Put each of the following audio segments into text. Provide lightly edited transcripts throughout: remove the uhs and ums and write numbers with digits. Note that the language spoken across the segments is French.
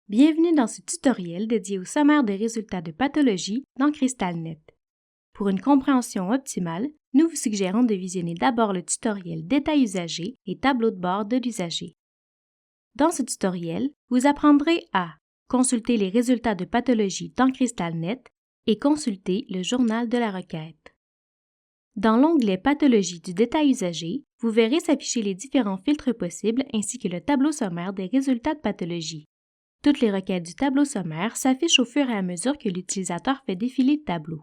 Bienvenue dans ce tutoriel dédié au sommaire des résultats de pathologie dans CrystalNet. Pour une compréhension optimale, nous vous suggérons de visionner d'abord le tutoriel Détails usagers et tableau de bord de l'usager. Dans ce tutoriel, vous apprendrez à consulter les résultats de pathologie dans CrystalNet et consulter le journal de la requête. Dans l'onglet Pathologie du détail usager, vous verrez s'afficher les différents filtres possibles ainsi que le tableau sommaire des résultats de pathologie. Toutes les requêtes du tableau sommaire s'affichent au fur et à mesure que l'utilisateur fait défiler le tableau.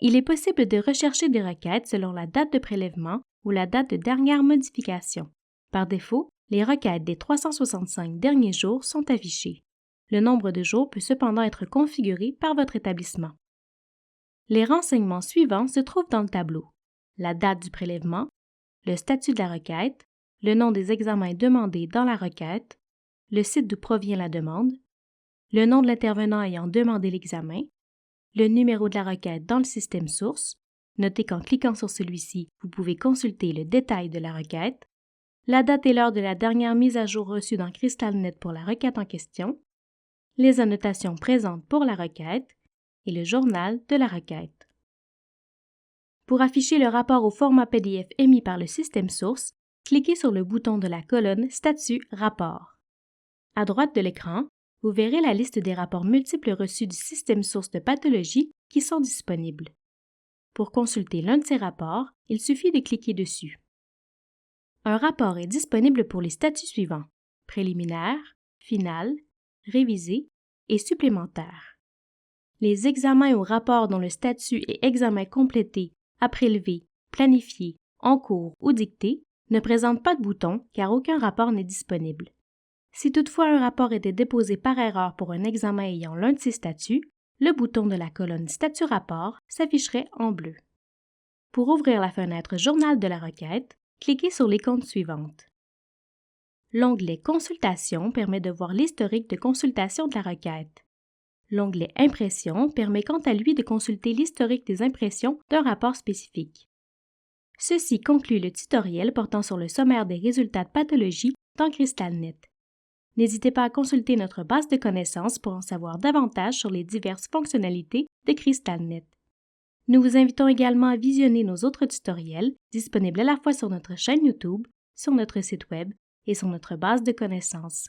Il est possible de rechercher des requêtes selon la date de prélèvement ou la date de dernière modification. Par défaut, les requêtes des 365 derniers jours sont affichées. Le nombre de jours peut cependant être configuré par votre établissement. Les renseignements suivants se trouvent dans le tableau: la date du prélèvement, le statut de la requête, le nom des examens demandés dans la requête, le site d'où provient la demande, le nom de l'intervenant ayant demandé l'examen, le numéro de la requête dans le système source. Notez qu'en cliquant sur celui-ci, vous pouvez consulter le détail de la requête, la date et l'heure de la dernière mise à jour reçue dans CrystalNet pour la requête en question, les annotations présentes pour la requête et le journal de la requête. Pour afficher le rapport au format PDF émis par le système source, cliquez sur le bouton de la colonne Statut Rapport. À droite de l'écran, vous verrez la liste des rapports multiples reçus du système source de pathologie qui sont disponibles. Pour consulter l'un de ces rapports, il suffit de cliquer dessus. Un rapport est disponible pour les statuts suivants: préliminaire, final, révisé et supplémentaire. Les examens ou rapports dont le statut est examen complété, à prélever, planifié, en cours ou dicté ne présentent pas de bouton car aucun rapport n'est disponible. Si toutefois un rapport était déposé par erreur pour un examen ayant l'un de ces statuts, le bouton de la colonne Statut Rapport s'afficherait en bleu. Pour ouvrir la fenêtre Journal de la requête, cliquez sur l'icône suivante. L'onglet Consultation permet de voir l'historique de consultation de la requête. L'onglet Impression permet quant à lui de consulter l'historique des impressions d'un rapport spécifique. Ceci conclut le tutoriel portant sur le sommaire des résultats de pathologie dans CrystalNet. N'hésitez pas à consulter notre base de connaissances pour en savoir davantage sur les diverses fonctionnalités de CrystalNet. Nous vous invitons également à visionner nos autres tutoriels disponibles à la fois sur notre chaîne YouTube, sur notre site Web et sur notre base de connaissances.